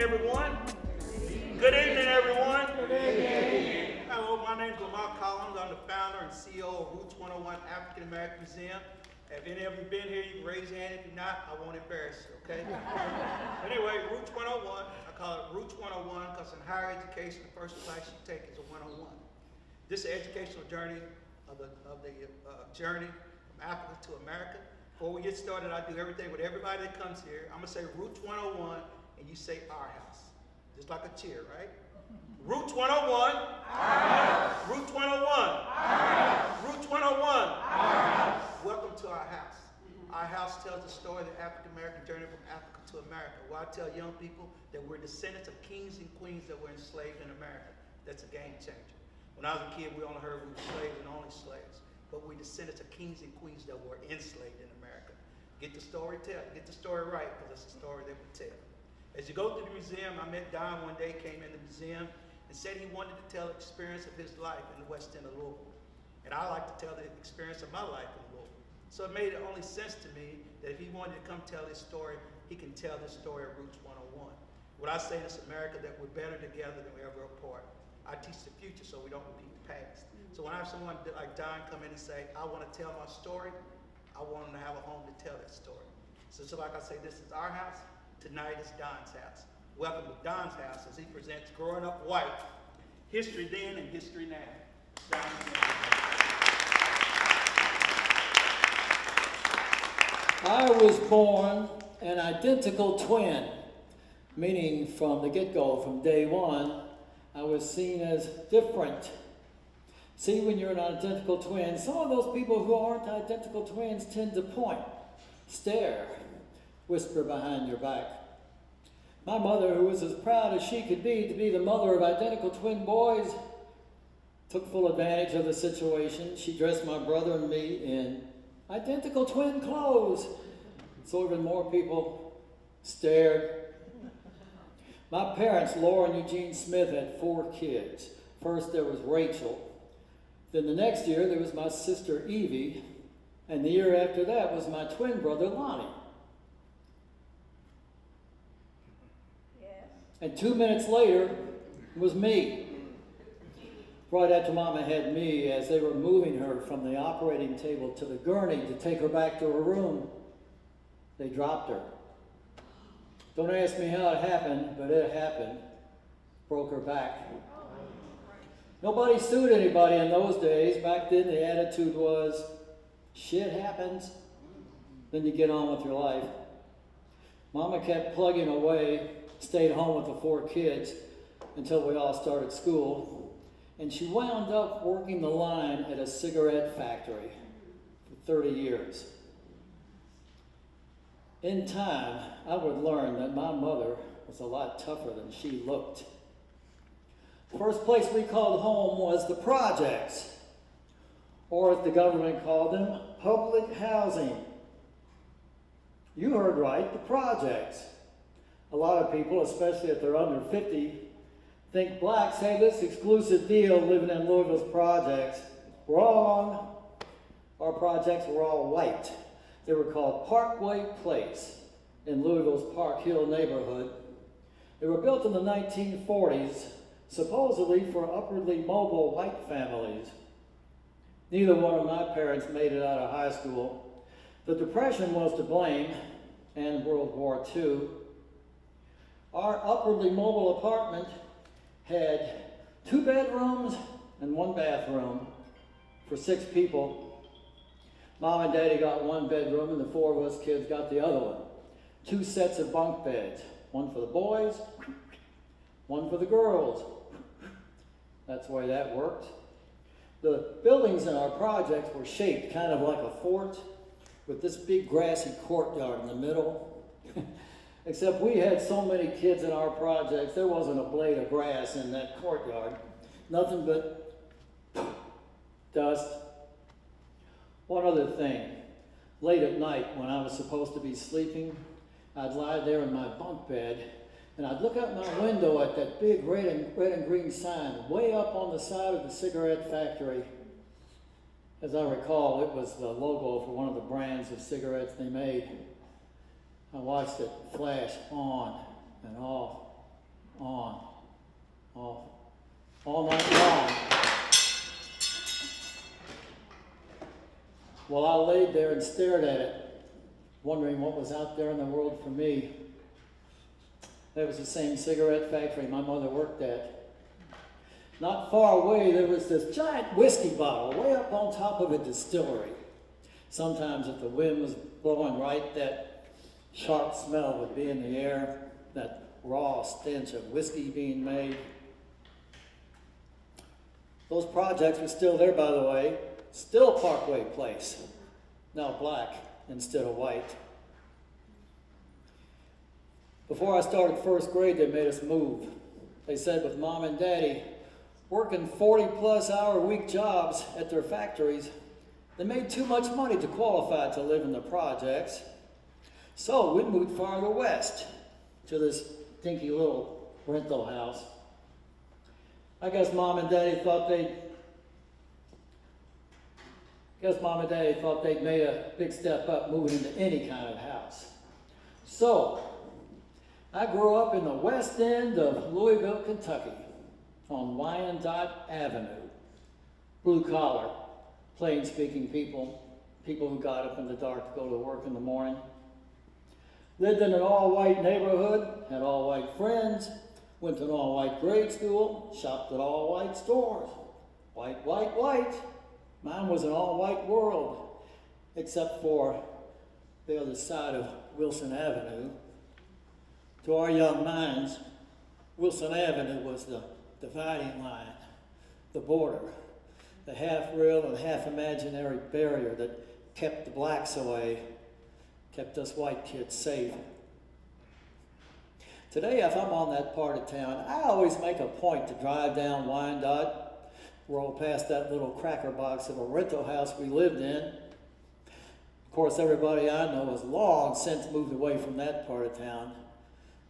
everyone. Good evening, everyone. Hello, my name is Lamar Collins. I'm the founder and CEO of Roots 101 African American Museum. If any of you been here, you can raise your hand. If you're not, I won't embarrass you, okay? Anyway, Roots 101, I call it Roots 101 because in higher education, the first class you take is a 101. This is an educational journey of the journey from Africa to America. Before we get started, I do everything with everybody that comes here. I'm going to say Roots 101, and you say our house. Just like a cheer, right? Roots 101. Our house. Roots 101. Our house. Roots 101. Our house. Welcome to our house. Our house tells the story of the African American journey from Africa to America. Where I tell young people that we're descendants of kings and queens that were enslaved in America. That's a game changer. When I was a kid, we only heard we were slaves and only slaves. But we're descendants of kings and queens that were enslaved in America. Get the story right, because it's a story that we tell. As you go through the museum, I met Don one day, came in the museum, and said he wanted to tell the experience of his life in the West End of Louisville. And I like to tell the experience of my life in Louisville. So it made only sense to me that if he wanted to come tell his story, he can tell this story of Roots 101. What I say in this America, that we're better together than we're ever apart. I teach the future so we don't repeat the past. So when I have someone like Don come in and say, I want to tell my story, I want them to have a home to tell that story. So like I say, this is our house. Tonight is Don's house. Welcome to Don's house as he presents Growing Up White, History Then and History Now. Don. I was born an identical twin, meaning from the get-go, from day one, I was seen as different. See, when you're an identical twin, some of those people who aren't identical twins tend to point, stare, whisper behind your back. My mother, who was as proud as she could be to be the mother of identical twin boys, took full advantage of the situation. She dressed my brother and me in identical twin clothes, so even more people stared. My parents, Laura and Eugene Smith, had 4 kids. First there was Rachel. Then the next year there was my sister Evie, and the year after that was my twin brother Lonnie. And 2 minutes later was me. Right after Mama had me, as they were moving her from the operating table to the gurney to take her back to her room, they dropped her. Don't ask me how it happened, but it happened. Broke her back. Nobody sued anybody in those days. Back then the attitude was, shit happens, then you get on with your life. Mama kept plugging away, stayed home with the 4 kids until we all started school. And she wound up working the line at a cigarette factory for 30 years. In time, I would learn that my mother was a lot tougher than she looked. The first place we called home was the projects, or as the government called them, public housing. You heard right, the projects. A lot of people, especially if they're under 50, think blacks have this exclusive deal living in Louisville's projects. Wrong. Our projects were all white. They were called Parkway Place in Louisville's Park Hill neighborhood. They were built in the 1940s, supposedly for upwardly mobile white families. Neither one of my parents made it out of high school. The Depression was to blame, and World War II. Our upwardly mobile apartment had 2 bedrooms and 1 bathroom for 6 people. Mom and Daddy got 1 bedroom and the 4 of us kids got the other one. 2 sets of bunk beds, one for the boys, one for the girls. That's the way that worked. The buildings in our projects were shaped kind of like a fort with this big grassy courtyard in the middle. Except we had so many kids in our projects, there wasn't a blade of grass in that courtyard. Nothing but dust. One other thing, late at night when I was supposed to be sleeping, I'd lie there in my bunk bed and I'd look out my window at that big red and green sign way up on the side of the cigarette factory. As I recall, it was the logo for one of the brands of cigarettes they made. I watched it flash on and off on, off, all night long. While I laid there and stared at it, wondering what was out there in the world for me. That was the same cigarette factory my mother worked at. Not far away, there was this giant whiskey bottle way up on top of a distillery. Sometimes if the wind was blowing right, that sharp smell would be in the air, that raw stench of whiskey being made. Those projects were still there, by the way. Still Parkway Place, now black instead of white. Before I started first grade, they made us move. They said with Mom and Daddy working 40-plus hour week jobs at their factories, they made too much money to qualify to live in the projects. So we moved farther west to this dinky little rental house. I guess Mom and Daddy thought they'd made a big step up moving into any kind of house. So I grew up in the west end of Louisville, Kentucky, on Wyandotte Avenue. Blue collar, plain speaking people who got up in the dark to go to work in the morning. Lived in an all-white neighborhood, had all-white friends, went to an all-white grade school, shopped at all-white stores. White, white, white. Mine was an all-white world, except for the other side of Wilson Avenue. To our young minds, Wilson Avenue was the dividing line, the border, the half-real and half-imaginary barrier that kept the blacks away, kept us white kids safe. Today, if I'm on that part of town, I always make a point to drive down Wyandotte, roll past that little cracker box of a rental house we lived in. Of course, everybody I know has long since moved away from that part of town.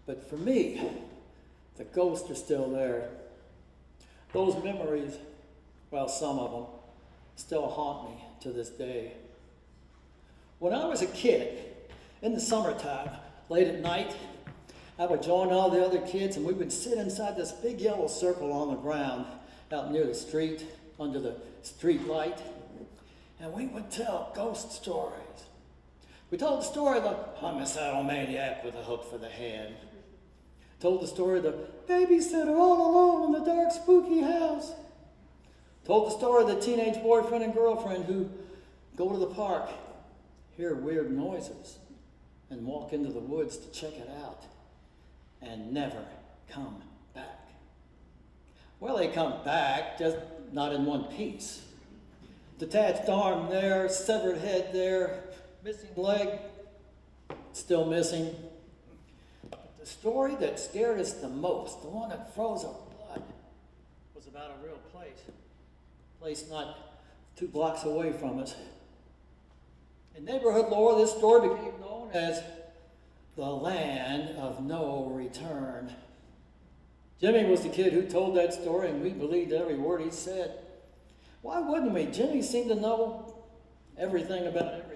But for me, the ghosts are still there. Those memories, well, some of them, still haunt me to this day. When I was a kid, in the summertime, late at night, I would join all the other kids and we would sit inside this big yellow circle on the ground out near the street, under the street light, and we would tell ghost stories. We told the story of the homicidal maniac with a hook for the hand. Told the story of the babysitter all alone in the dark, spooky house. Told the story of the teenage boyfriend and girlfriend who go to the park, hear weird noises, and walk into the woods to check it out, and never come back. Well, they come back, just not in one piece. Detached arm there, severed head there, missing leg, still missing. The story that scared us the most, the one that froze our blood, was about a real place. A place not 2 blocks away from us. In neighborhood lore, this story became known as the Land of No Return. Jimmy was the kid who told that story, and we believed every word he said. Why wouldn't we? Jimmy seemed to know everything about everything.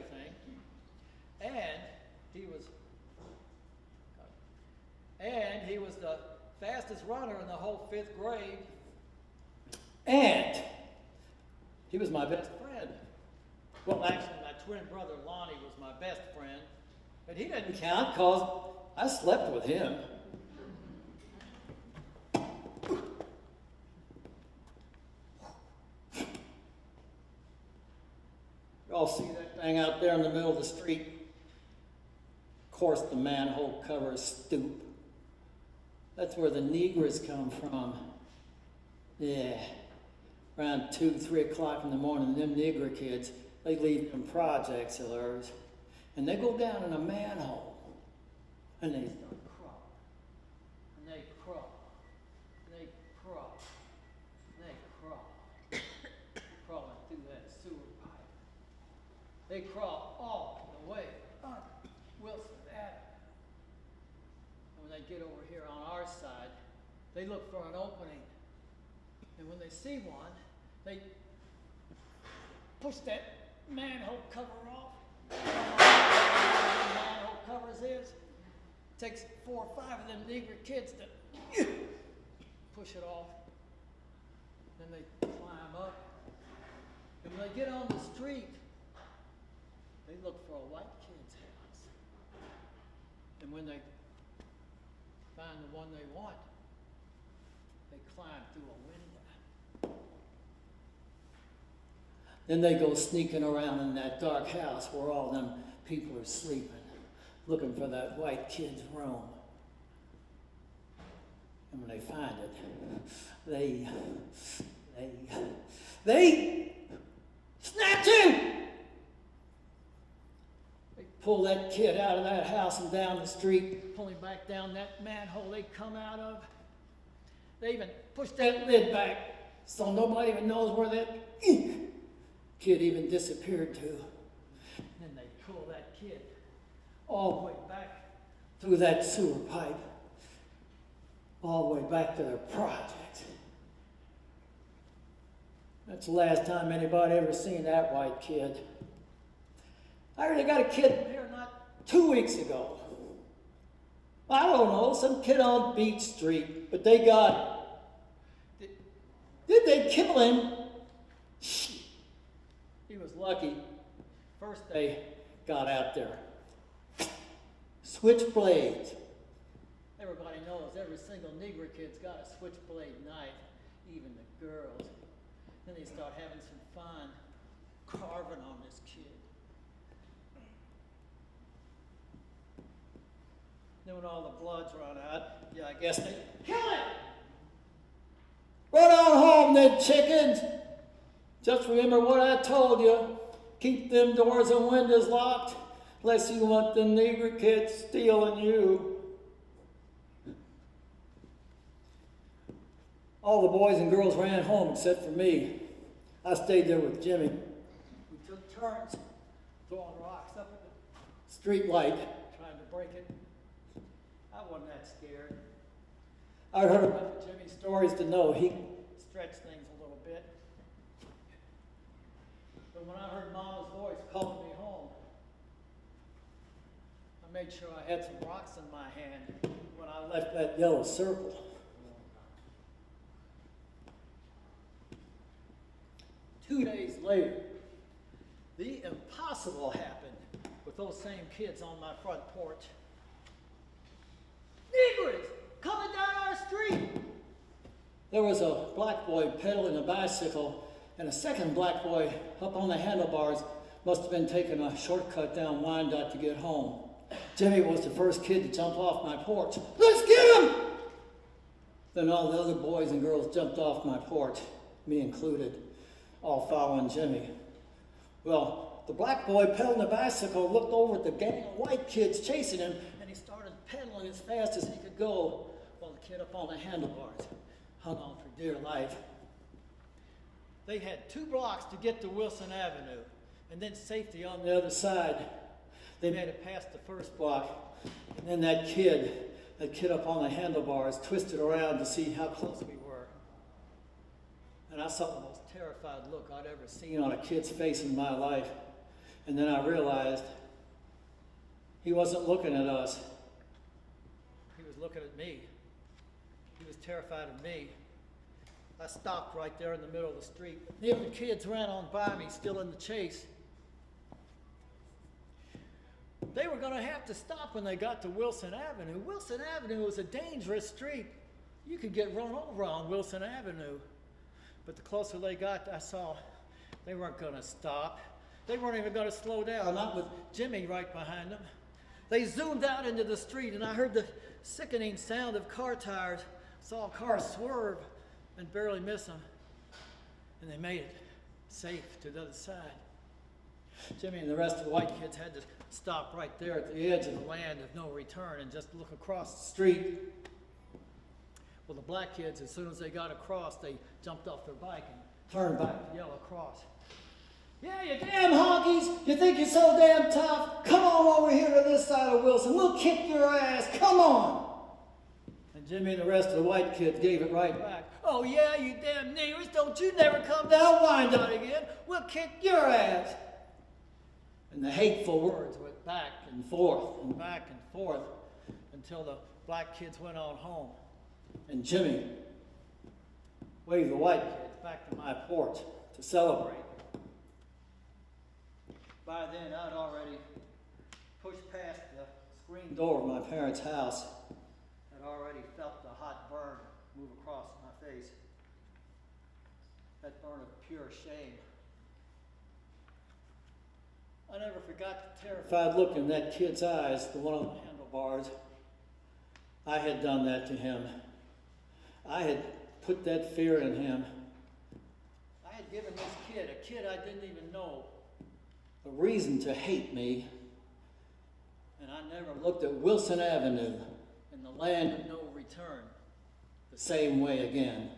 And he was the fastest runner in the whole 5th grade. And he was my best friend. Well, actually, my twin brother Lonnie was my best friend, but he didn't count because I slept with him. You all see that thing out there in the middle of the street? Of course, the manhole covers stoop. That's where the Negroes come from. Yeah, around 2, 3 o'clock in the morning, them Negro kids, they leave them projects of theirs, and they go down in a manhole, and they start crawling, and they crawl, and they crawl, and they crawl, crawling through that sewer pipe. They crawl all the way up Wilson Avenue. And when they get over here on our side, they look for an opening, and when they see one, they push that manhole cover off. The manhole covers is. Takes 4 or 5 of them Negro kids to push it off. Then they climb up. And when they get on the street, they look for a white kid's house. And when they find the one they want, they climb through a window. Then they go sneaking around in that dark house where all them people are sleeping, looking for that white kid's room. And when they find it, they snatch him! They pull that kid out of that house and down the street, pull him back down that manhole they come out of. They even push that lid back so nobody even knows where that kid even disappeared to. And then they pull that kid all the way back through that sewer pipe, all the way back to their project. That's the last time anybody ever seen that white kid. I heard they got a kid here not 2 weeks ago. I don't know, some kid on Beach Street, but they got. Did they kill him? He was lucky. First they got out there. Switchblades. Everybody knows every single Negro kid's got a switchblade knife, even the girls. Then they start having some fun carving on this kid. Then when all the blood's run out, yeah, I guess they kill it! Run on home, then, chickens! Just remember what I told you. Keep them doors and windows locked, unless you want the Negro kids stealing you. All the boys and girls ran home except for me. I stayed there with Jimmy. We took turns throwing rocks up at the street light, trying to break it. I wasn't that scared. I heard enough of Jimmy's stories to know he stretched things a little bit. But when I heard Mama's voice calling me home, I made sure I had some rocks in my hand when I left that yellow circle. 2 days later, the impossible happened with those same kids on my front porch. Negroes coming down our street! There was a black boy pedaling a bicycle, and a second black boy up on the handlebars must have been taking a shortcut down Wyandotte to get home. Jimmy was the first kid to jump off my porch. Let's get him! Then all the other boys and girls jumped off my porch, me included, all following Jimmy. Well, the black boy pedaling the bicycle looked over at the gang of white kids chasing him, and he started pedaling as fast as he could go, while the kid up on the handlebars hung on for dear life. They had 2 blocks to get to Wilson Avenue, and then safety on the other side. They made it past the first block, and then that kid up on the handlebars twisted around to see how close we were. And I saw the most terrified look I'd ever seen on a kid's face in my life. And then I realized he wasn't looking at us. He was looking at me. He was terrified of me. I stopped right there in the middle of the street. The other kids ran on by me, still in the chase. They were going to have to stop when they got to Wilson Avenue. Wilson Avenue was a dangerous street. You could get run over on Wilson Avenue. But the closer they got, I saw they weren't going to stop. They weren't even going to slow down, not with Jimmy right behind them. They zoomed out into the street, and I heard the sickening sound of car tires, saw a car swerve and barely miss them. And they made it safe to the other side. Jimmy and the rest of the white kids had to stop right there at the edge of the land of no return and just look across the street. Well, the black kids, as soon as they got across, they jumped off their bike and turned back to yell across. Yeah, you damn honkies! You think you're so damn tough? Come on over here to this side of Wilson. We'll kick your ass. Come on! And Jimmy and the rest of the white kids gave it right back. Oh yeah, you damn niggers! Don't you never come down Wyandotte again. We'll kick your ass. And the hateful words went back and forth and back and forth until the black kids went on home. And Jimmy wave the white kids back to my porch to celebrate. By then, I'd already pushed past the screen door of my parents' house. I'd already felt the hot burn move across my face. That burn of pure shame. I never forgot the terrified look in that kid's eyes, the one on the handlebars. I had done that to him. I had put that fear in him. I had given this kid, a kid I didn't even know, a reason to hate me. And I never looked at Wilson Avenue and the land of no return the same way again.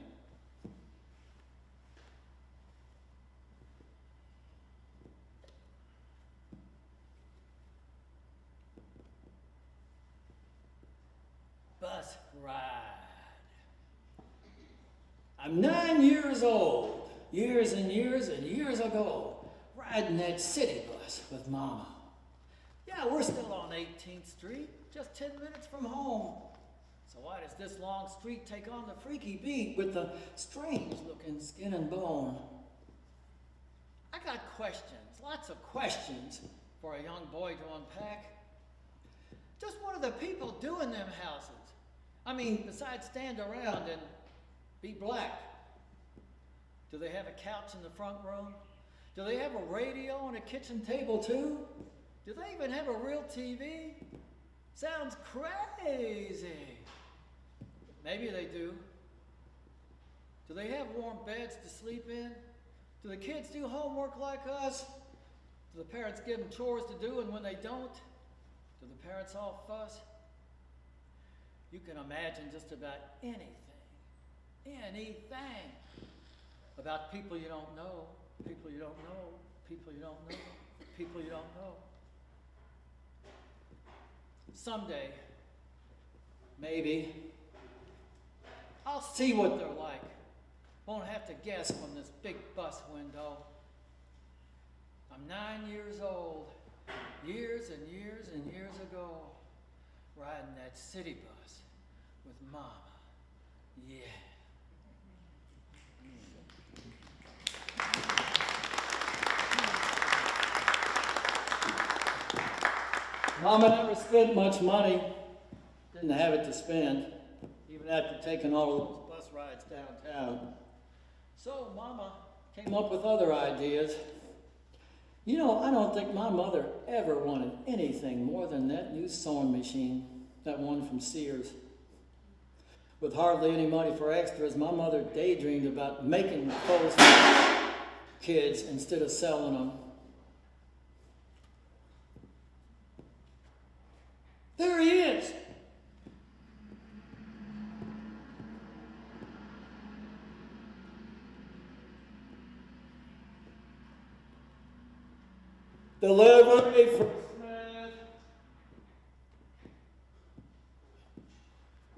Bus ride. I'm 9 years old, years and years and years ago, riding that city bus with Mama. Yeah, we're still on 18th Street, just 10 minutes from home. So why does this long street take on the freaky beat with the strange-looking skin and bone? I got questions, lots of questions for a young boy to unpack. Just what do the people do in them houses? I mean, besides stand around and be black. Do they have a couch in the front room? Do they have a radio on a kitchen table too? Do they even have a real TV? Sounds crazy. Maybe they do. Do they have warm beds to sleep in? Do the kids do homework like us? Do the parents give them chores to do, and when they don't, do the parents all fuss? You can imagine just about anything about people you don't know, people you don't know, people you don't know, people you don't know. Someday, maybe, I'll see what they're like. Won't have to guess from this big bus window. I'm 9 years old, years and years and years ago, riding that city bus with Mama. Yeah. Mama never spent much money, didn't have it to spend, even after taking all of those bus rides downtown. So Mama came up with other ideas. You know, I don't think my mother ever wanted anything more than that new sewing machine, that one from Sears. With hardly any money for extras, my mother daydreamed about making clothes for kids instead of selling them. There he is. Delivery for Smith.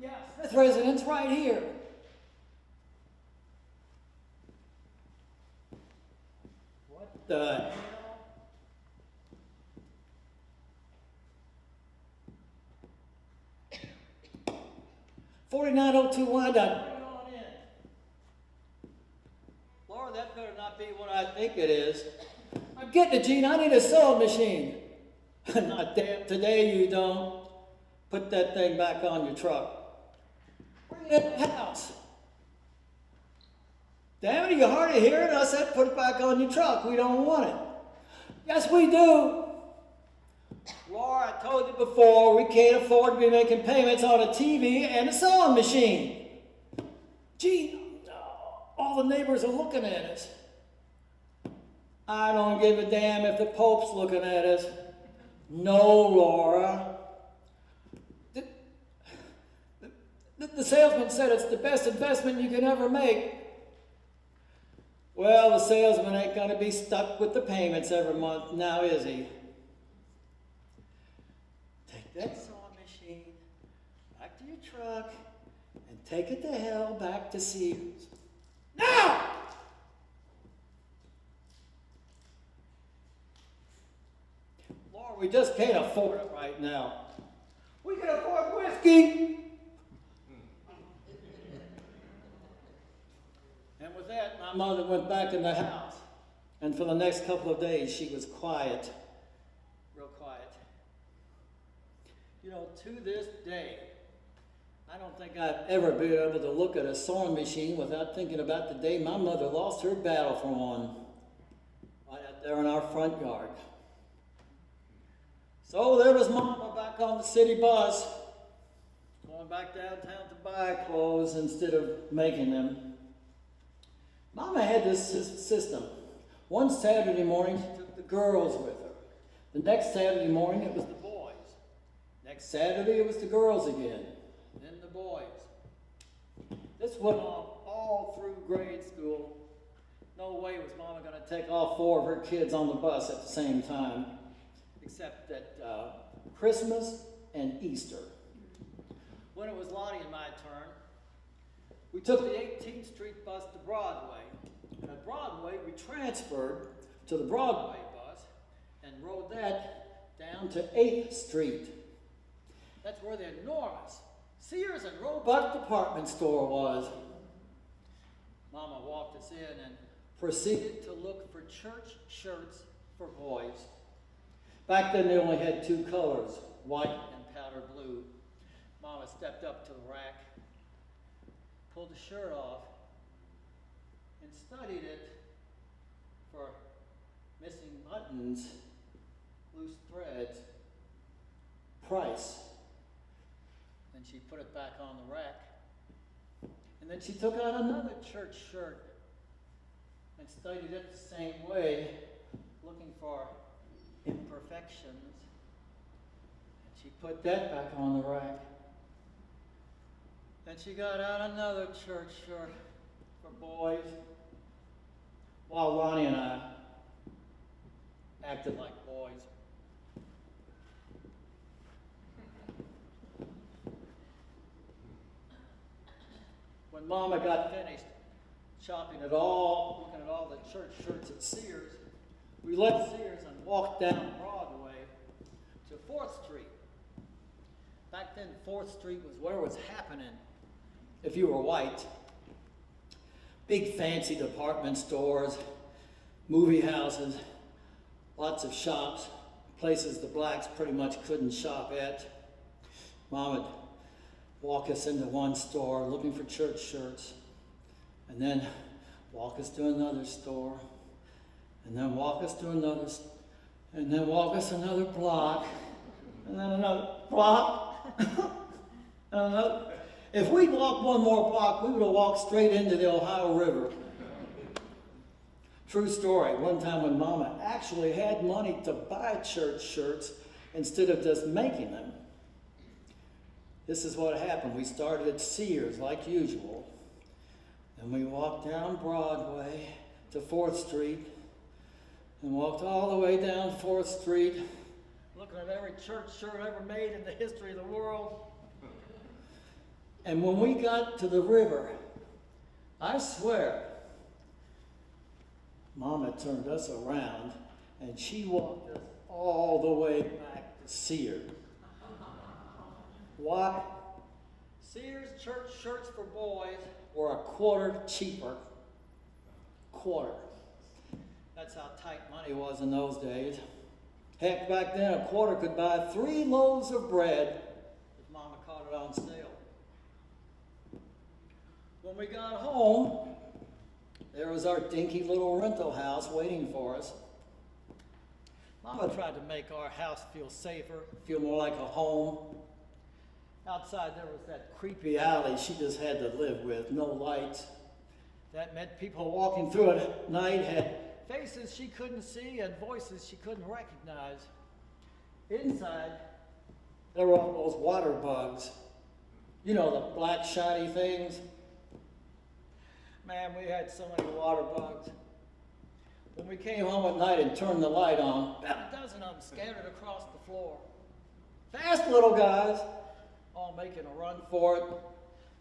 Yeah, Smith residence right here. What the hell? 4902 Wyandotte. Bring it on in. Laura, that better not be what I think it is. I'm getting it, Gene. I need a sewing machine. Not damn today you don't. Put that thing back on your truck. Bring it in the house. Damn it, are you hard of hearing? I said put it back on your truck. We don't want it. Yes, we do. Laura, I told you before, we can't afford to be making payments on a TV and a sewing machine. Gee, all the neighbors are looking at us. I don't give a damn if the Pope's looking at us. No, Laura. The salesman said it's the best investment you can ever make. Well, the salesman ain't going to be stuck with the payments every month now, is he? Take that sewing machine back to your truck and take it to hell back to Sears. Now! Laura, we just can't afford it right now. We can afford whiskey. my mother went back in the house, and for the next couple of days she was quiet, real quiet. You know, to this day, I don't think I've ever been able to look at a sewing machine without thinking about the day my mother lost her battle for one, right out there in our front yard. So there was Mama back on the city bus, going back downtown to buy clothes instead of making them. Mama had this system. One Saturday morning, she took the girls with her. The next Saturday morning, it was the boys. Next Saturday, it was the girls again. Then the boys. This went on all through grade school. No way was Mama going to take all 4 of her kids on the bus at the same time, except at Christmas and Easter. When it was Lonnie and my turn, we took the 18th Street bus to Broadway. And at Broadway, we transferred to the Broadway bus and rode that down to 8th Street. That's where the enormous Sears and Roebuck department store was. Mama walked us in and proceeded to look for church shirts for boys. Back then, they only had 2 colors, white and powder blue. Mama stepped up to the rack, pulled the shirt off, and studied it for missing buttons, loose threads, price. Then she put it back on the rack. And then she took out another church shirt and studied it the same way, looking for imperfections. And she put that back on the rack. Then she got out another church shirt for boys, while Ronnie and I acted like boys. When Mama got finished shopping at all, looking at all the church shirts at Sears, we left Sears and walked down Broadway to 4th Street. Back then, 4th Street was where it was happening if you were white. Big fancy department stores, movie houses, lots of shops, places the blacks pretty much couldn't shop at. Mom would walk us into one store looking for church shirts, and then walk us to another store, and then walk us to another, and then walk us another block, and then another block, and another. If we'd walked one more block, we would have walked straight into the Ohio River. True story, one time when Mama actually had money to buy church shirts instead of just making them. This is what happened. We started at Sears like usual. And we walked down Broadway to 4th Street and walked all the way down 4th Street, looking at every church shirt ever made in the history of the world. And when we got to the river, I swear, Mama turned us around and she walked us all the way back to Sears. Why? Sears church shirts for boys were a quarter cheaper. Quarter. That's how tight money was in those days. Heck, back then a quarter could buy 3 loaves of bread if Mama caught it on sale. When we got home, there was our dinky little rental house waiting for us. Mama tried to make our house feel safer, feel more like a home. Outside there was that creepy alley she just had to live with, no lights. That meant people walking through it at night had faces she couldn't see and voices she couldn't recognize. Inside, there were all those water bugs. You know, the black shiny things. Man, we had so many water bugs. When we came home at night and turned the light on, about a dozen of them scattered across the floor. Fast little guys, all making a run for it,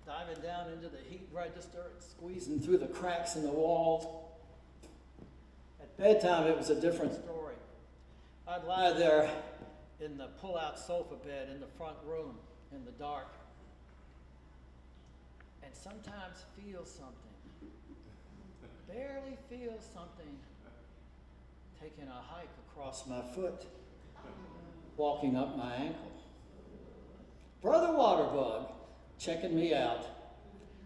diving down into the heat register and squeezing through the cracks in the walls. At bedtime, it was a different story. I'd lie there in the pull-out sofa bed in the front room in the dark and sometimes feel something feel something taking a hike across my foot, walking up my ankle. Brother Waterbug checking me out.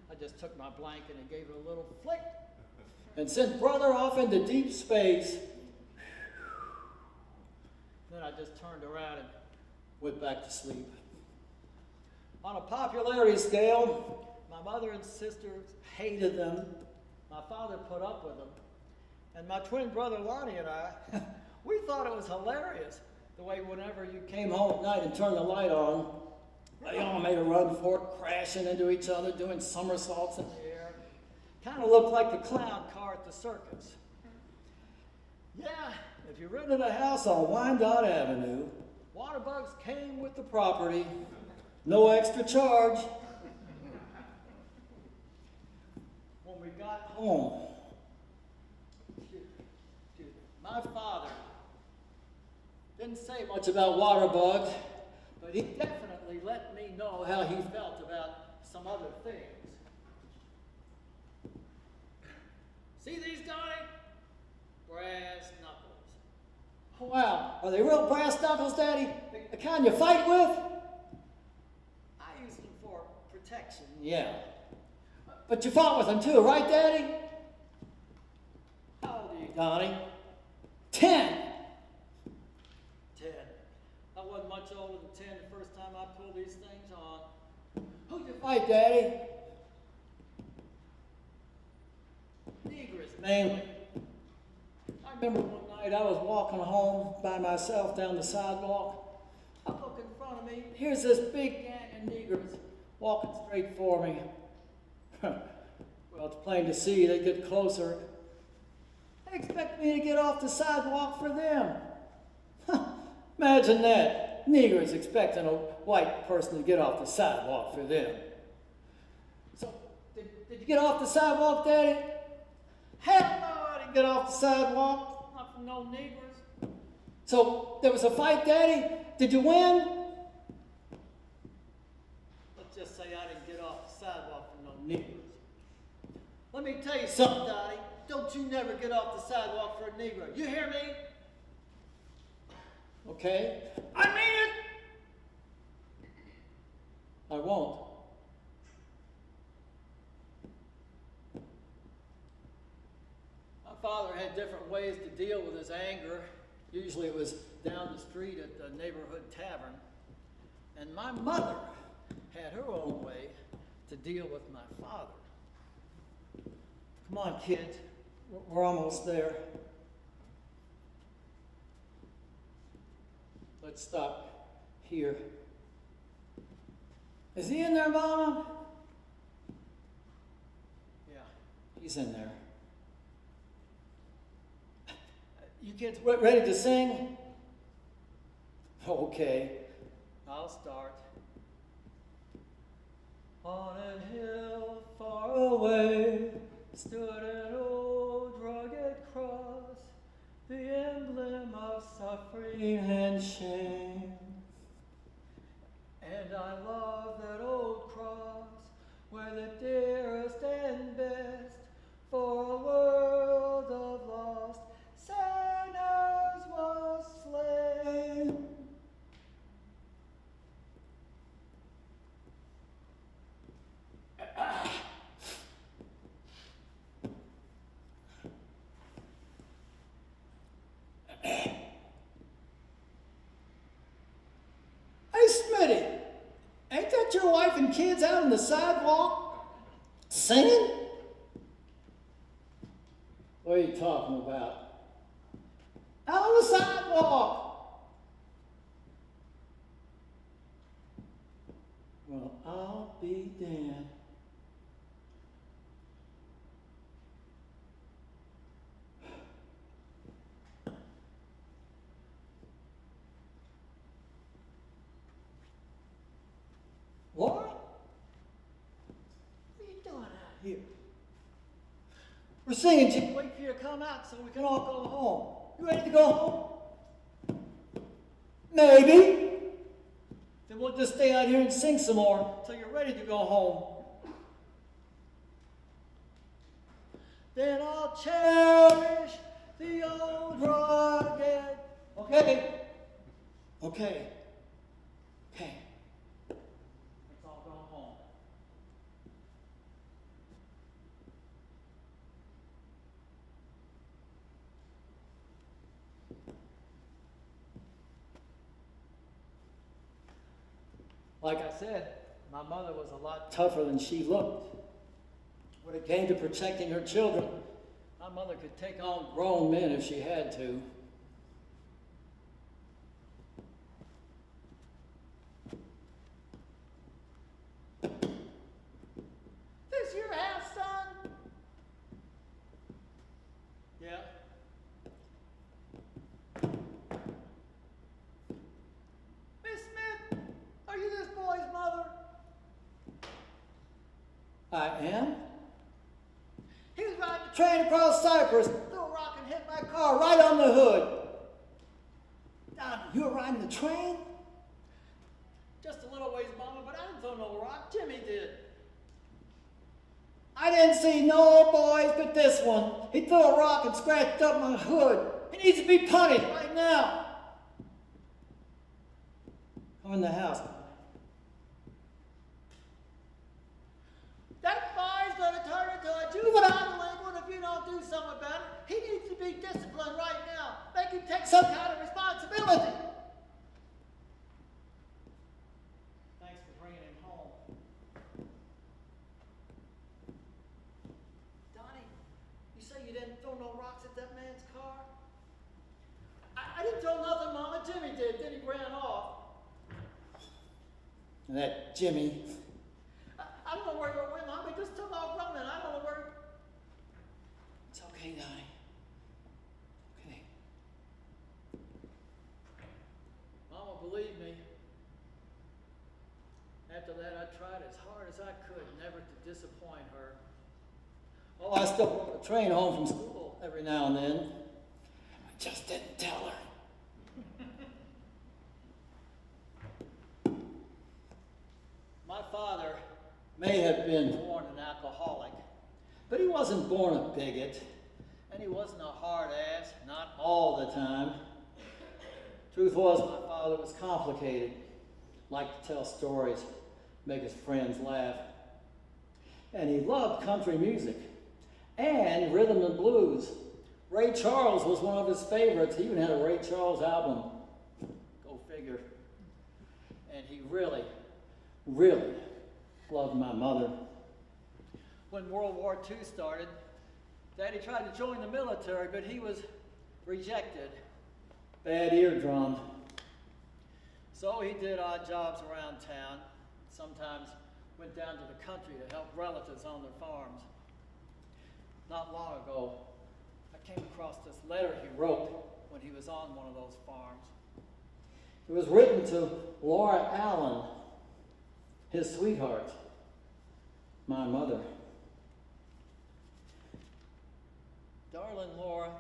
I just took my blanket and gave it a little flick and sent Brother off into deep space. Then I just turned around and went back to sleep. On a popularity scale, my mother and sisters hated them. My father put up with them. And my twin brother Lonnie and I, we thought it was hilarious the way whenever you came home at night and turned the light on, they all made a run for it, crashing into each other, doing somersaults in the air. Kind of looked like the clown car at the circus. Yeah, if you rented a house on Wyandotte Avenue, Waterbugs came with the property, no extra charge. When we got home, my father didn't say much about Waterbugs, but he definitely let me know how he felt about some other things. See these, Donnie? Brass knuckles. Oh, wow, are they real brass knuckles, Daddy? The kind you fight with? I use them for protection, yeah. But you fought with them too, right, Daddy? How old are you, Donnie? 10. 10. I wasn't much older than 10 the first time I pulled these things on. Who'd you fight, Daddy? Negroes, mainly. I remember one night I was walking home by myself down the sidewalk. I look in front of me, here's this big gang of Negroes walking straight for me. Well, it's plain to see they get closer. They expect me to get off the sidewalk for them. Imagine that. Negroes expecting a white person to get off the sidewalk for them. So, did you get off the sidewalk, Daddy? Hell no, I didn't get off the sidewalk. Not from no Negroes. So, there was a fight, Daddy? Did you win? Let's just say I didn't get off the sidewalk from no Negroes. Let me tell you something, Donnie. Don't you never get off the sidewalk for a Negro. You hear me? Okay? I mean it! I won't. My father had different ways to deal with his anger. Usually it was down the street at the neighborhood tavern. And my mother had her own way to deal with my father. Come on, kids. We're almost there. Let's stop here. Is he in there, Mama? Yeah, he's in there. You kids ready to sing? Okay, I'll start. On a hill far away stood an old rugged cross, the emblem of suffering and shame. And I love that old cross, where the dearest and best for a world of lost sinners was slain. Hey, Smitty, ain't that your wife and kids out on the sidewalk singing? What are you talking about? Out on the sidewalk. Well, I'll be damned. Laura? What are you doing out here? We're singing, Jim. Wait for you to come out so we can all go home. You ready to go home? Maybe. Then we'll just stay out here and sing some more until you're ready to go home. then I'll cherish the old rugged. Okay? Okay. Okay. Let's all go home. Like I said, my mother was a lot tougher than she looked. When it came to protecting her children, my mother could take on grown men if she had to. This your house, son? Yeah. Miss Smith, are you this boy's mother? I am. He was riding the train across Cyprus, threw a rock and hit my car right on the hood. Now, you were riding the train? Just a little ways, Mama, but I didn't throw no rock. Jimmy did. I didn't see no boys but this one. He threw a rock and scratched up my hood. He needs to be punished right now. Come in the house. That boy's going to turn into a juvenile delinquent if you don't do something about it. He needs to be disciplined right now. Make him take some kind of responsibility. Thanks for bringing him home. Donnie, you say you didn't throw no rocks at that man's car? I didn't throw nothing, Mama. Jimmy did. Then he ran off. And that Jimmy... I don't know where you went, Mom. He just took off running. I don't know where. It's okay, Donnie. Okay. Mama believed me. After that, I tried as hard as I could never to disappoint her. Oh, I still brought the train home from school every now and then. I just didn't tell her. My father may have been born an alcoholic, but he wasn't born a bigot, and he wasn't a hard ass, not all the time. Truth was, my father was complicated, liked to tell stories, make his friends laugh. And he loved country music and rhythm and blues. Ray Charles was one of his favorites. He even had a Ray Charles album. Go figure. And he really, really loved my mother. When World War II started, Daddy tried to join the military, but he was rejected. Bad eardrum. So he did odd jobs around town. Sometimes went down to the country to help relatives on their farms. Not long ago, I came across this letter he wrote when he was on one of those farms. It was written to Laura Allen, his sweetheart, my mother. Darling Laura,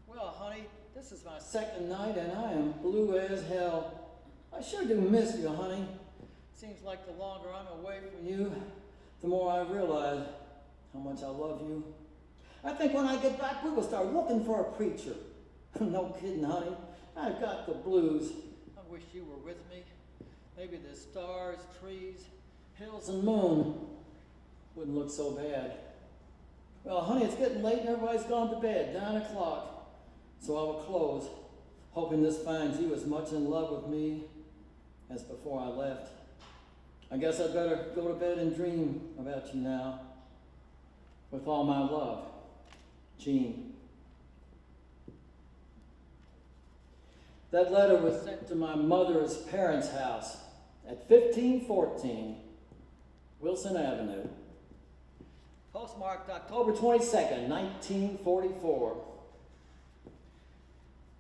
well, honey, this is my second night and I am blue as hell. I sure do miss you, honey. Seems like the longer I'm away from you, the more I realize how much I love you. I think when I get back, we will start looking for a preacher. No kidding, honey. I've got the blues. I wish you were with me. Maybe the stars, trees, hills, and moon wouldn't look so bad. Well, honey, it's getting late and everybody's gone to bed, 9 o'clock. So I will close, hoping this finds you as much in love with me as before I left. I guess I'd better go to bed and dream about you now. With all my love, Jean. That letter was sent to my mother's parents' house at 1514 Wilson Avenue. Postmarked October 22nd, 1944.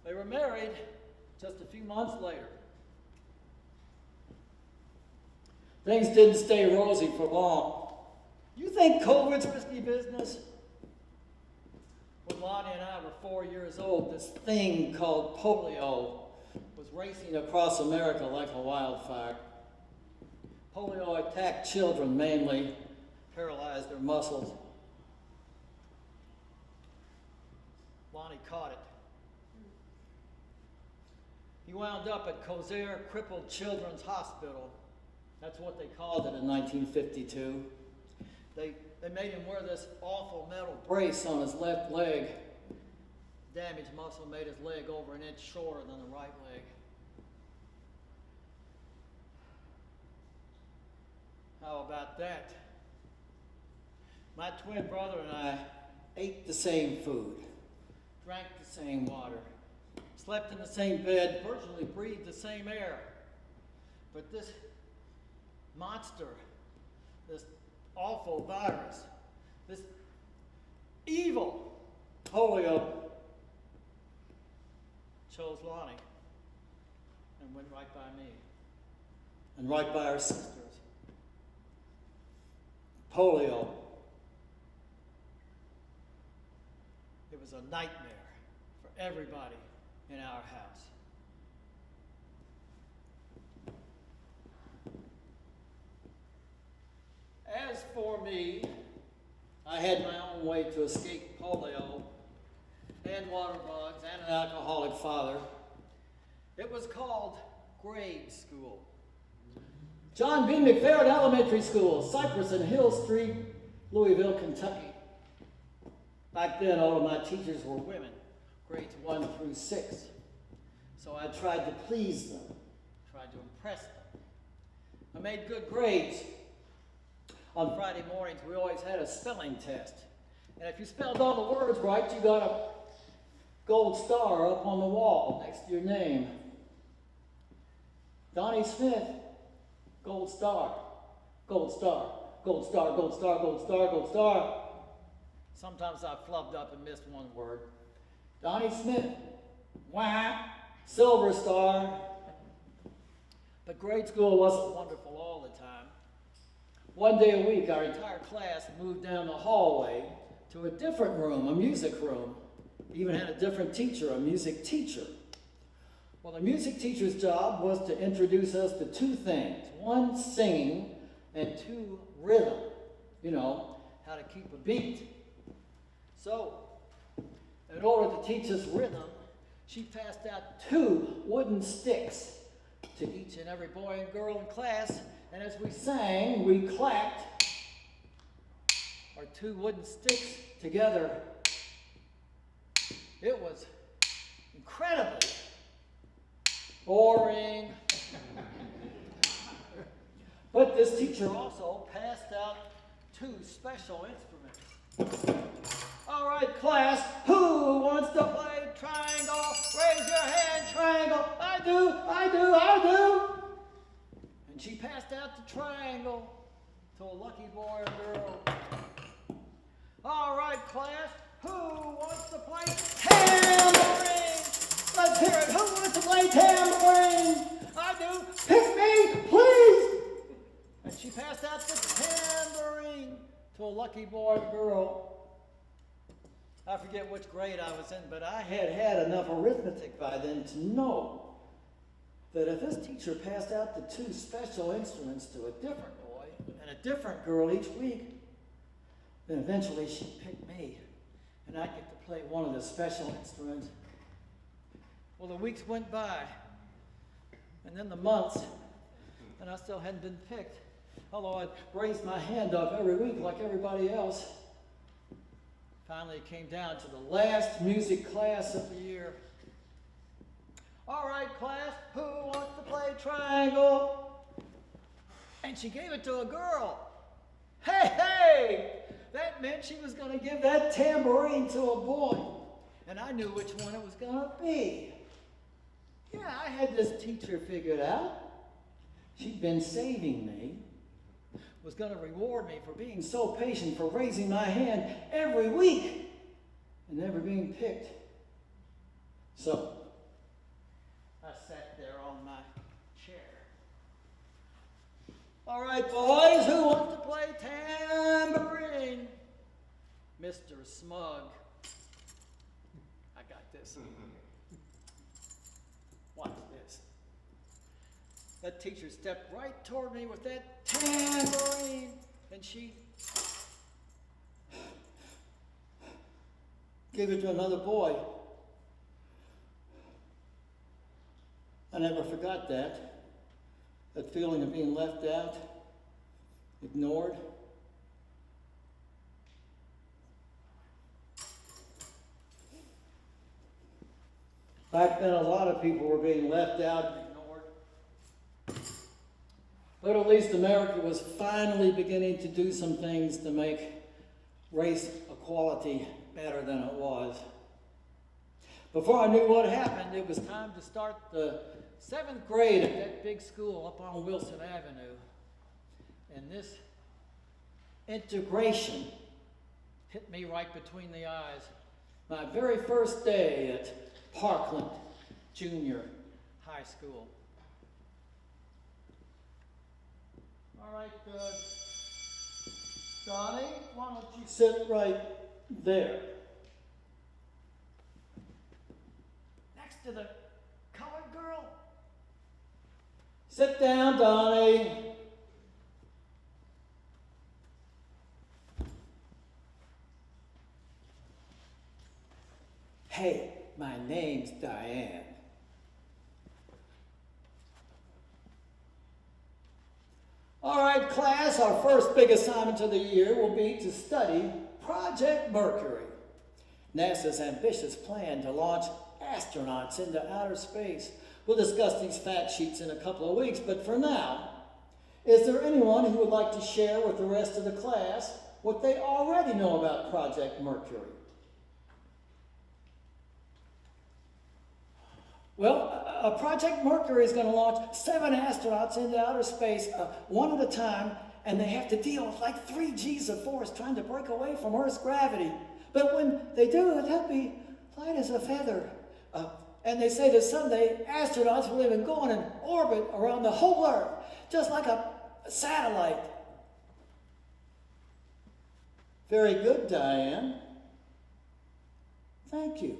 They were married just a few months later. Things didn't stay rosy for long. You think COVID's risky business? When Lonnie and I were 4 years old, this thing called polio was racing across America like a wildfire. Polio attacked children mainly, paralyzed their muscles. Lonnie caught it. He wound up at Kosare Crippled Children's Hospital. That's what they called it in 1952. They made him wear this awful metal brace on his left leg. Damaged muscle made his leg over an inch shorter than the right leg. How about that? My twin brother and I ate the same food, drank the same water, slept in the same bed, virtually breathed the same air. But this monster, this awful virus, this evil polio chose Lonnie and went right by me and right by our sisters. Polio. It was a nightmare for everybody in our house. As for me, I had my own way to escape polio and water bugs and an alcoholic father. It was called grade school. John B. McFerrin Elementary School, Cypress and Hill Street, Louisville, Kentucky. Back then, all of my teachers were women, grades 1 through 6. So I tried to please them, tried to impress them. I made good grades. On Friday mornings, we always had a spelling test. And if you spelled all the words right, you got a gold star up on the wall next to your name. Donnie Smith, gold star, gold star, gold star, gold star, gold star, gold star. Sometimes I flubbed up and missed one word. Donnie Smith, wah, silver star. But grade school wasn't wonderful all the time. One day a week, our entire class moved down the hallway to a different room, a music room. Even had a different teacher, a music teacher. Well, the music teacher's job was to introduce us to two things. One, singing, and two, rhythm. You know, how to keep a beat. So, in order to teach us rhythm, she passed out 2 wooden sticks to each and every boy and girl in class. And as we sang, we clapped our 2 wooden sticks together. It was incredibly boring. But this teacher also passed out 2 special instruments. All right, class, who wants to play triangle? Raise your hand, triangle. I do, I do, I do. And she passed out the triangle to a lucky boy or girl. All right, class, who wants to play tambourine? Let's hear it. Who wants to play tambourine? I do. Pick me, please. And she passed out the tambourine to a lucky boy or girl. I forget which grade I was in, but I had had enough arithmetic by then to know that if this teacher passed out the 2 special instruments to a different boy and a different girl each week, then eventually she'd pick me, and I'd get to play one of the special instruments. Well, the weeks went by, and then the months, and I still hadn't been picked, although I'd raised my hand up every week like everybody else. Finally, it came down to the last music class of the year. All right, class, who wants to play triangle? And she gave it to a girl. Hey, hey! That meant she was going to give that tambourine to a boy. And I knew which one it was going to be. Yeah, I had this teacher figured out. She'd been saving me. Was going to reward me for being so patient, for raising my hand every week and never being picked. So, I sat there on my chair. All right, boys, who wants to play tambourine? Mr. Smug. I got this. Watch this. That teacher stepped right toward me with that tambourine, and she gave it to another boy. I never forgot that feeling of being left out, ignored. Back then, a lot of people were being left out and ignored. But at least America was finally beginning to do some things to make race equality better than it was. Before I knew what happened, it was time to start the 7th grade at that big school up on Wilson Avenue. And this integration hit me right between the eyes. My very first day at Parkland Junior High School. All right, Donnie, why don't you sit right there? Next to the colored girl. Sit down, Donnie. Hey, my name's Diane. All right, class, our first big assignment of the year will be to study Project Mercury, NASA's ambitious plan to launch astronauts into outer space. We'll discuss these fact sheets in a couple of weeks, but for now, is there anyone who would like to share with the rest of the class what they already know about Project Mercury? Well, Project Mercury is going to launch 7 astronauts into outer space, one at a time, and they have to deal with like 3 G's of force trying to break away from Earth's gravity. But when they do, they'll be light as a feather. And they say that someday astronauts will even go on an orbit around the whole Earth, just like a satellite. Very good, Diane. Thank you.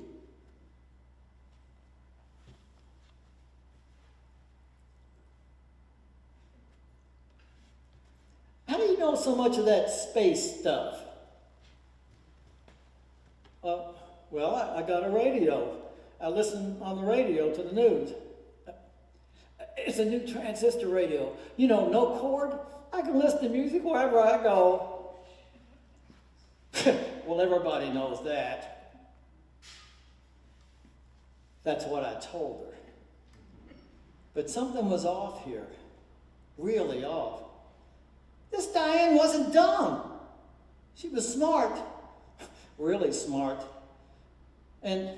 How do you know so much of that space stuff? Well, I got a radio. I listen on the radio to the news. It's a new transistor radio. You know, no cord. I can listen to music wherever I go. Well, everybody knows that. That's what I told her. But something was off here. Really off. This Diane wasn't dumb. She was smart. Really smart. And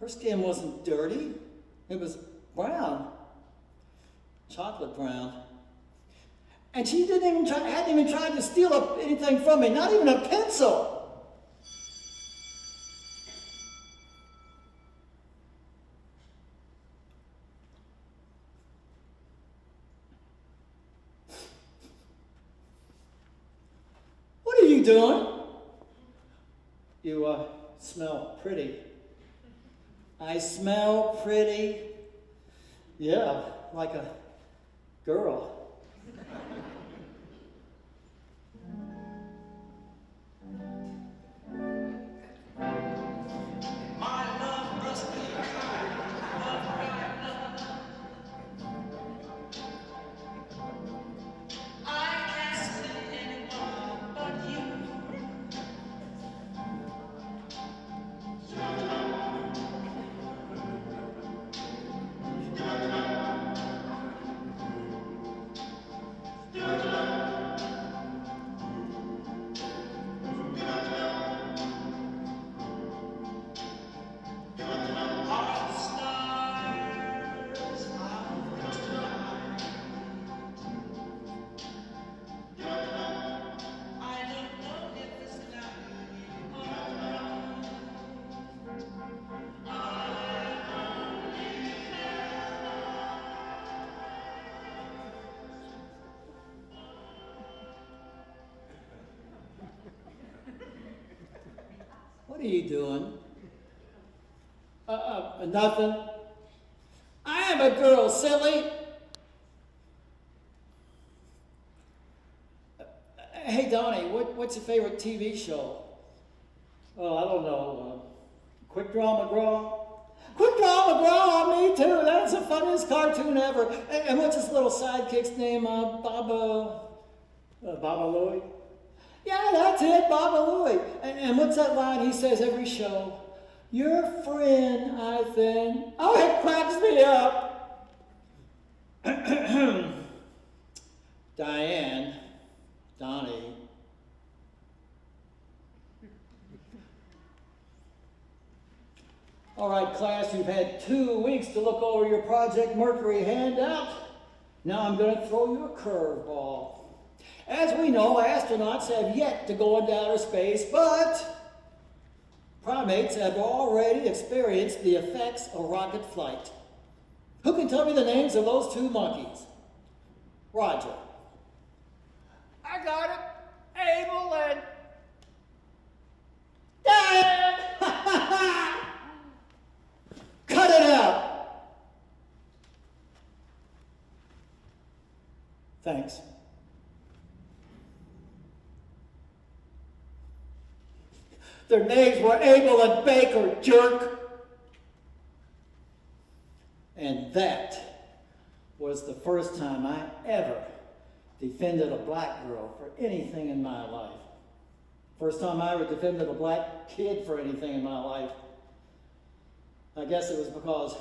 her skin wasn't dirty. It was brown. Chocolate brown. And she hadn't even tried to steal up anything from me, not even a pencil. What are you doing? You smell pretty. I smell pretty. Yeah, like a girl. What are you doing? Nothing. I am a girl, silly. Hey, Donnie, what's your favorite TV show? Oh, I don't know. Quick Draw McGraw. Quick Draw McGraw, me too. That's the funniest cartoon ever. And what's his little sidekick's name? Baba Louie? Yeah, that's it, Baba Louie. And what's that line he says every show? Your friend, I think. Oh, it cracks me up. Diane, Donnie. All right, class, you've had 2 weeks to look over your Project Mercury handout. Now I'm going to throw you a curveball. As we know, astronauts have yet to go into outer space, but primates have already experienced the effects of rocket flight. Who can tell me the names of those 2 monkeys? Roger. I got it. Abel and Diane. Cut it out. Thanks. Their names were Abel and Baker, jerk. And that was the first time I ever defended a black girl for anything in my life. First time I ever defended a black kid for anything in my life. I guess it was because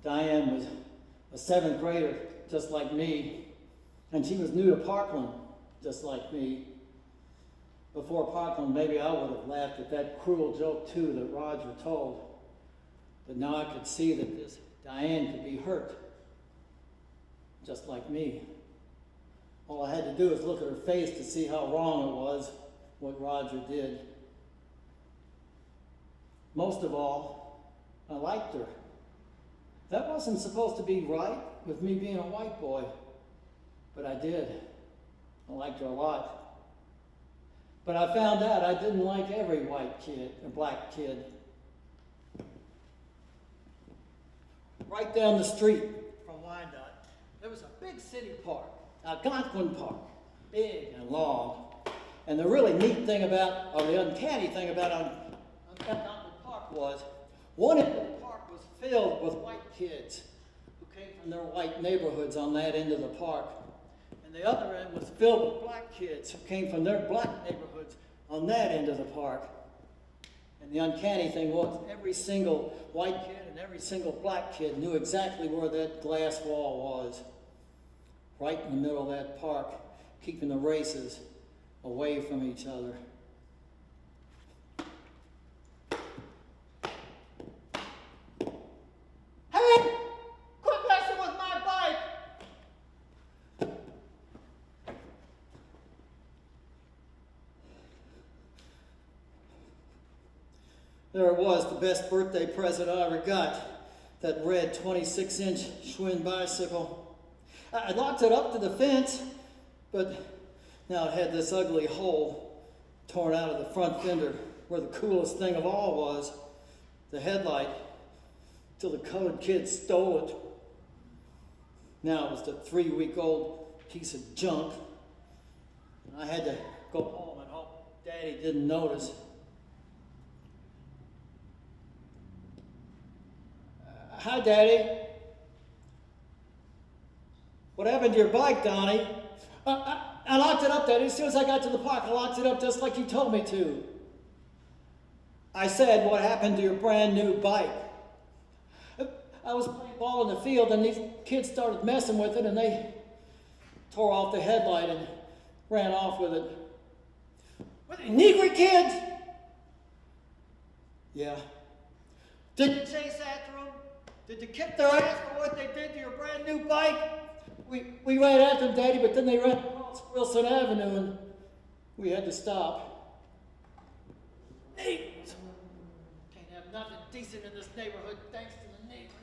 Diane was a 7th grader, just like me, and she was new to Parkland, just like me. Before Parkland, maybe I would have laughed at that cruel joke too that Roger told. But now I could see that this Diane could be hurt, just like me. All I had to do was look at her face to see how wrong it was, what Roger did. Most of all, I liked her. That wasn't supposed to be right with me being a white boy, but I did. I liked her a lot. But I found out I didn't like every white kid or black kid. Right down the street from Wyandotte, there was a big city park, Algonquin Park, big and long. And the really neat thing about, or the uncanny thing about Algonquin Park was, one end of the park was filled with white kids who came from their white neighborhoods on that end of the park. And the other end was filled with black kids who came from their black neighborhoods on that end of the park. And the uncanny thing was every single white kid and every single black kid knew exactly where that glass wall was. Right in the middle of that park, keeping the races away from each other. Hey! Quit messing with my bike! There it was, the best birthday present I ever got. That red 26-inch Schwinn bicycle. I locked it up to the fence, but now it had this ugly hole torn out of the front fender where the coolest thing of all was, the headlight, till the colored kids stole it. Now it was the 3-week-old piece of junk. And I had to go home and hope Daddy didn't notice. Hi, Daddy. What happened to your bike, Donnie? I locked it up, Daddy. As soon as I got to the park, I locked it up just like you told me to. I said, what happened to your brand new bike? I was playing ball in the field, and these kids started messing with it, and they tore off the headlight and ran off with it. Were they Negro kids? Yeah. Did you chase after them? Did you kick their ass for what they did to your brand new bike? We ran after them, Daddy, but then they ran across Wilson Avenue, and we had to stop. Neighbors. Can't have nothing decent in this neighborhood thanks to the neighbors.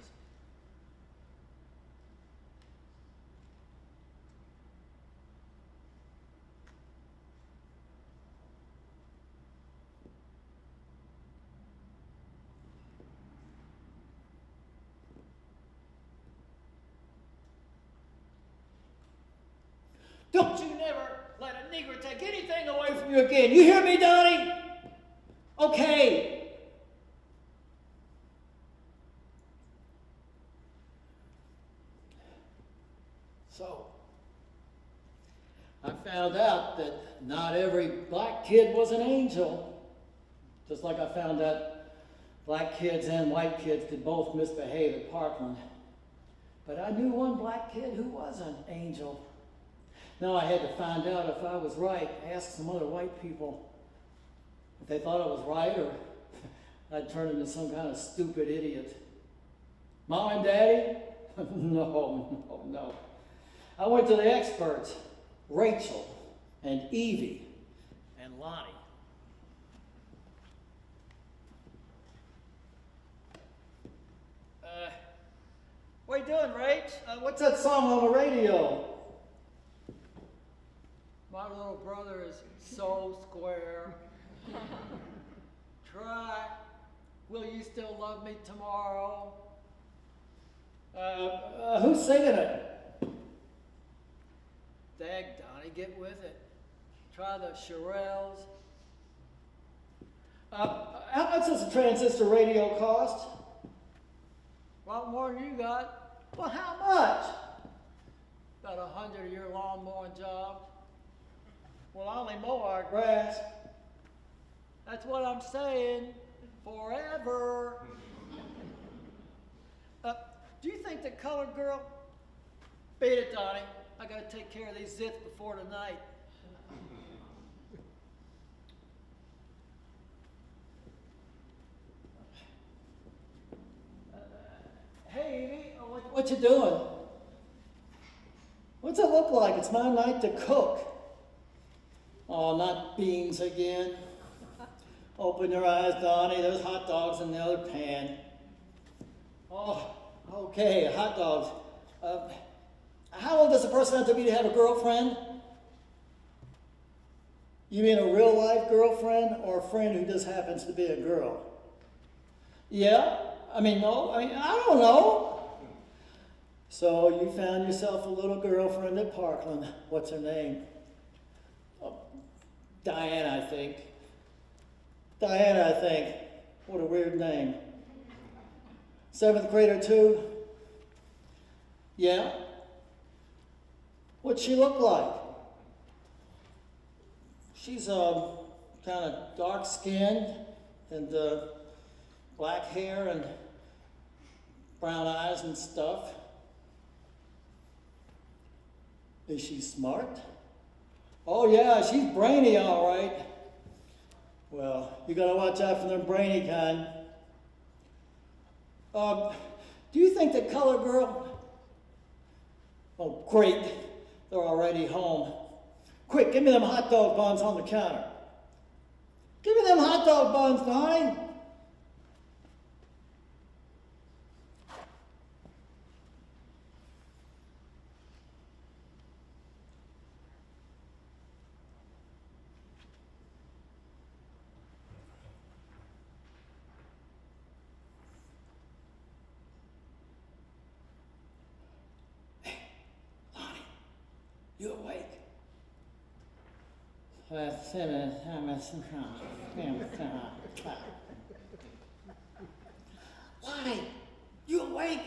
Don't you never let a Negro take anything away from you again. You hear me, Donnie? Okay. found out that not every black kid was an angel. Just like I found out black kids and white kids could both misbehave at Parkland. But I knew one black kid who was an angel. Now I had to find out if I was right, ask some other white people if they thought I was right, or I'd turn into some kind of stupid idiot. Mom and Daddy? No. I went to the experts, Rachel and Evie and Lonnie. What are you doing, Rach? What's that song on the radio? My little brother is so square. Try. Will you still love me tomorrow? Who's singing it? Dag, Donnie, get with it. Try the Shirelles. How much does a transistor radio cost? A lot more than you got. Well, how much? About 100-year lawn mowing job. Well, I only mow our grass. That's what I'm saying. Forever. Do you think the colored girl? Beat it, Donnie. I gotta take care of these zits before tonight. Hey, Evie, what you doing? What's it look like? It's my night to cook. Oh, not beans again. Open your eyes, Donnie. There's hot dogs in the other pan. Oh, okay, hot dogs. How old does a person have to be to have a girlfriend? You mean a real life girlfriend or a friend who just happens to be a girl? Yeah? No, I don't know. So you found yourself a little girlfriend at Parkland. What's her name? Oh, Diane, I think. What a weird name. 7th grader too? Yeah? What'd she look like? She's kind of dark-skinned and black hair and brown eyes and stuff. Is she smart? Oh yeah, she's brainy, all right. Well, you gotta watch out for them brainy kind. Do you think the colored girl? Oh, great. They're already home. Quick, give me them hot dog buns on the counter. Give me them hot dog buns, Donnie. You awake? Lonnie, you awake?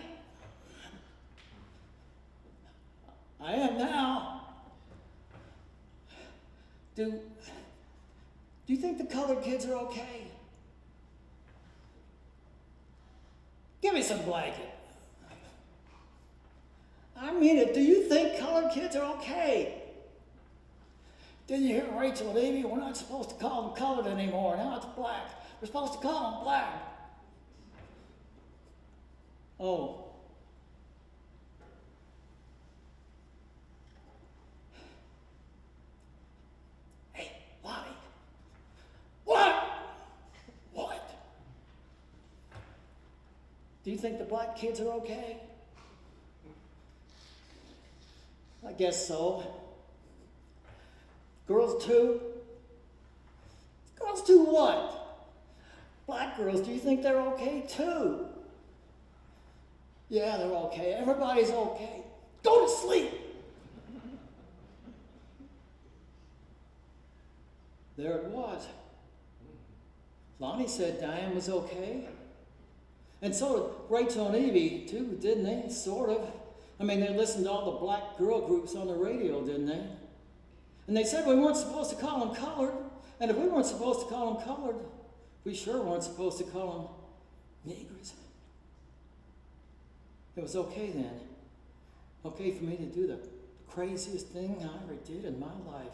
I am now. Do you think the colored kids are okay? Give me some blanket. I mean it. Do you think colored kids are okay? Didn't you hear Rachel and Evie? We're not supposed to call them colored anymore. Now it's black. We're supposed to call them black. Oh. Hey, Lonnie. What? Do you think the black kids are okay? I guess so. Girls too? Girls too what? Black girls, do you think they're okay too? Yeah, they're okay. Everybody's okay. Go to sleep. There it was. Lonnie said Diane was okay. And so did Rachel and Evie too, didn't they? Sort of. They listened to all the black girl groups on the radio, didn't they? And they said we weren't supposed to call them colored. And if we weren't supposed to call them colored, we sure weren't supposed to call them niggers. It was okay then. Okay for me to do the craziest thing I ever did in my life.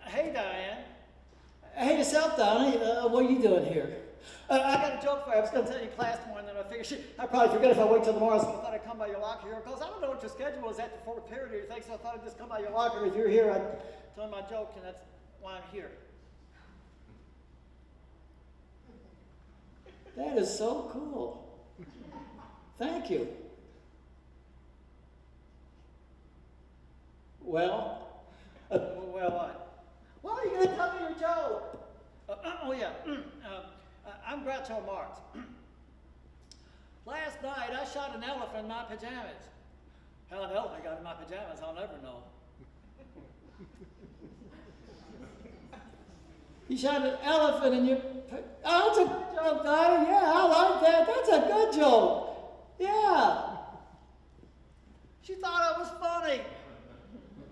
Hey, Diane. Hey, yourself, Donnie. What are you doing here? I got a joke for you. I was going to tell you in class tomorrow, and then I figured I'd probably forget if I wait till tomorrow, so I thought I'd come by your locker here. Because I don't know what your schedule is at the fourth period or anything, so I thought I'd just come by your locker. If you're here, I'd tell you my joke, and that's why I'm here. That is so cool. Thank you. Well, Well, what? Well, are you going to tell me your joke? Oh, yeah. I'm Groucho Marx. Last night, I shot an elephant in my pajamas. How an elephant got in my pajamas, I'll never know. you shot an elephant in your... Oh, that's a good joke, Donnie. Yeah, I like that. That's a good joke. Yeah. She thought it was funny.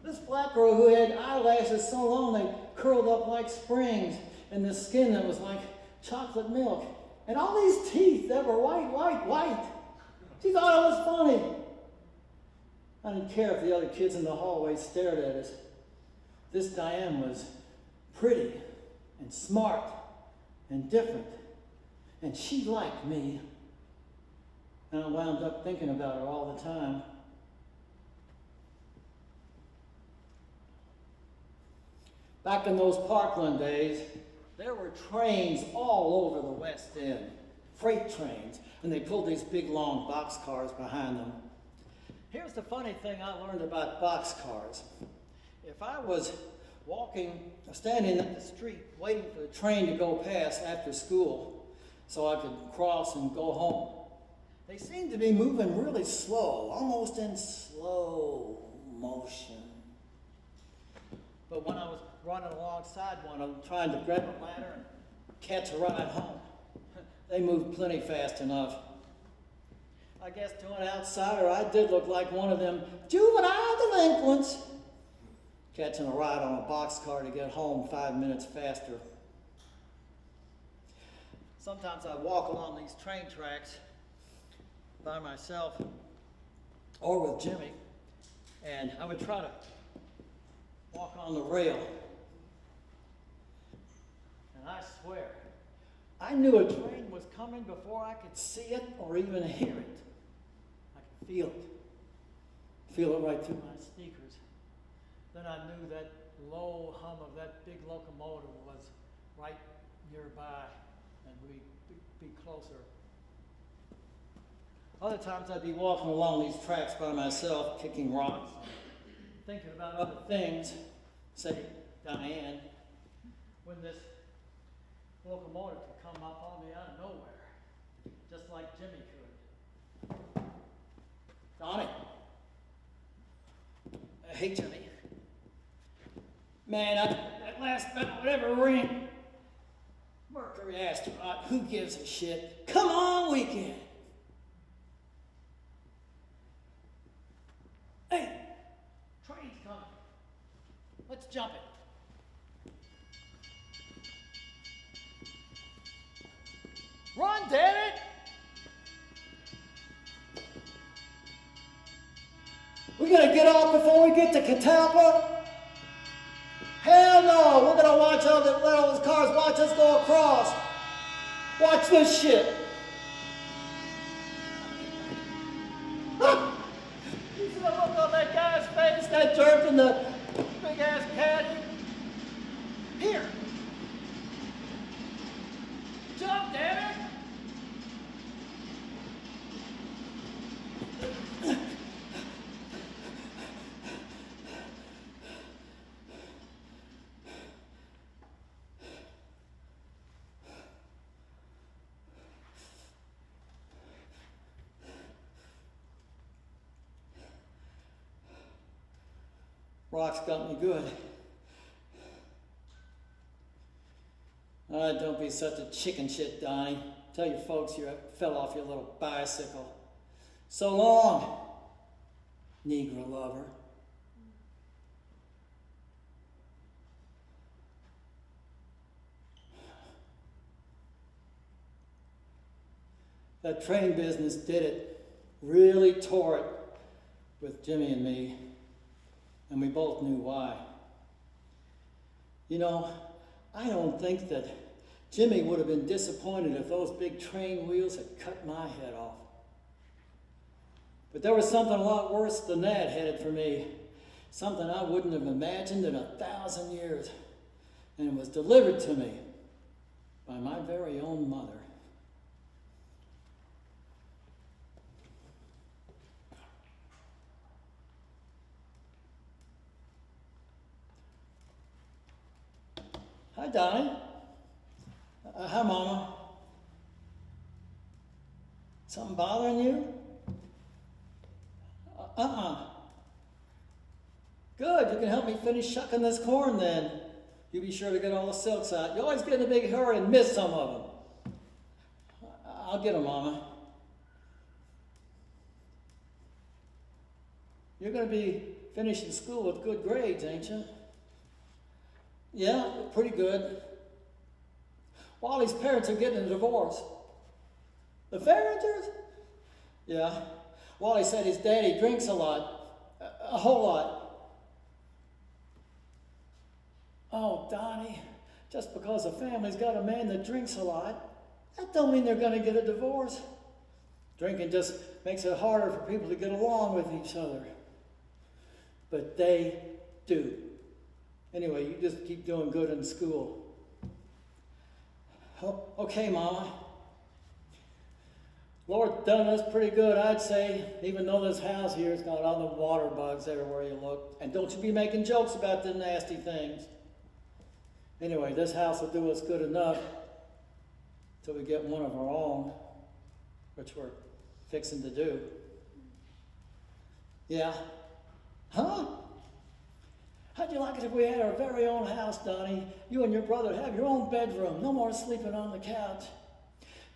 This black girl who had eyelashes so long they curled up like springs, and the skin that was like chocolate milk, and all these teeth that were white. She thought it was funny. I didn't care if the other kids in the hallway stared at us. This Diane was pretty and smart and different, and she liked me. And I wound up thinking about her all the time. Back in those Parkland days, there were trains all over the West End, freight trains, and they pulled these big long boxcars behind them. Here's the funny thing I learned about boxcars. If I was standing at the street waiting for the train to go past after school so I could cross and go home, they seemed to be moving really slow, almost in slow motion. But when I was running alongside one of them, trying to grab a ladder and catch a ride home, they moved plenty fast enough. I guess to an outsider, I did look like one of them juvenile delinquents, catching a ride on a boxcar to get home 5 minutes faster. Sometimes I'd walk along these train tracks by myself or with Jimmy, and I would try to walk on the rail. And I swear, I knew a train was coming before I could see it or even hear it. I could feel it. Feel it right through my sneakers. Then I knew that low hum of that big locomotive was right nearby and we'd be closer. Other times I'd be walking along these tracks by myself, kicking rocks, thinking about other things, say Diane, when this locomotive could come up on me out of nowhere, just like Jimmy could. Donnie. Hey, Jimmy. Man, that last bell would ever ring. Mercury astronaut, who gives a shit? Come on, weekend. Hey, train's coming. Let's jump it. Run, damn it! We gonna get off before we get to Catalpa? Hell no! We're gonna let all those cars watch us go across. Watch this shit. You see the look on that guy's face, that jerk in the big ass caddy? Here. Jump, damn it! Rock's got me good. I Don't be such a chicken shit, Donnie. Tell your folks you fell off your little bicycle. So long, Negro lover. That train business did it. Really tore it with Jimmy and me. And we both knew why. You know, I don't think that Jimmy would have been disappointed if those big train wheels had cut my head off. But there was something a lot worse than that headed for me. Something I wouldn't have imagined in 1,000 years. And it was delivered to me by my very own mother. Hi, Donnie. Hi, Mama. Something bothering you? Good, you can help me finish shucking this corn then. You be sure to get all the silks out. You always get in a big hurry and miss some of them. I'll get them, Mama. You're going to be finishing school with good grades, ain't you? Yeah, pretty good. Wally's parents are getting a divorce. The Farringers? Yeah. Wally said his daddy drinks a lot. A whole lot. Oh, Donnie, just because a family's got a man that drinks a lot, that don't mean they're going to get a divorce. Drinking just makes it harder for people to get along with each other. But they do. Anyway, you just keep doing good in school. Oh, okay, Mama. Lord done us pretty good, I'd say, even though this house here has got all the water bugs everywhere you look. And don't you be making jokes about the nasty things. Anyway, this house will do us good enough till we get one of our own, which we're fixing to do. Yeah. Huh? How'd you like it if we had our very own house, Donnie? You and your brother have your own bedroom. No more sleeping on the couch.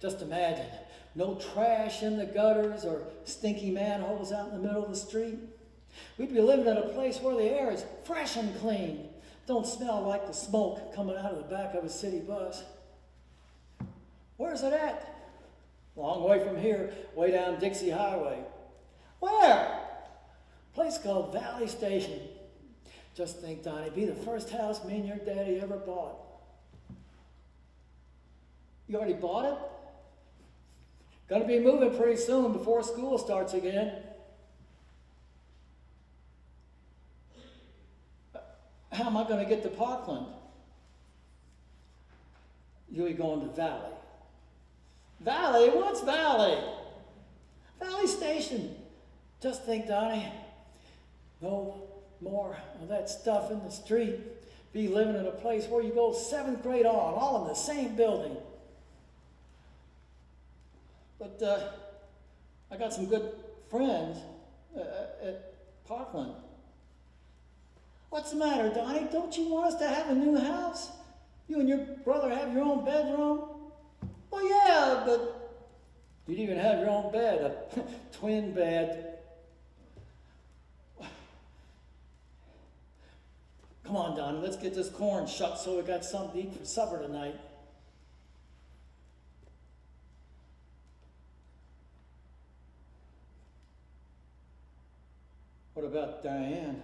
Just imagine. No trash in the gutters or stinky manholes out in the middle of the street. We'd be living in a place where the air is fresh and clean. Don't smell like the smoke coming out of the back of a city bus. Where's it at? Long way from here, way down Dixie Highway. Where? Place called Valley Station. Just think, Donnie, be the first house me and your daddy ever bought. You already bought it? Gonna be moving pretty soon before school starts again. How am I gonna get to Parkland? You'll be going to Valley. Valley? What's Valley? Valley Station. Just think, Donnie, no more of that stuff in the street. Be living in a place where you go 7th grade on, all in the same building. But I got some good friends at Parkland. What's the matter, Donnie? Don't you want us to have a new house? You and your brother have your own bedroom? Well, yeah, but you'd even have your own bed, a twin bed. Come on, Donnie, let's get this corn shucked so we got something to eat for supper tonight. What about Diane?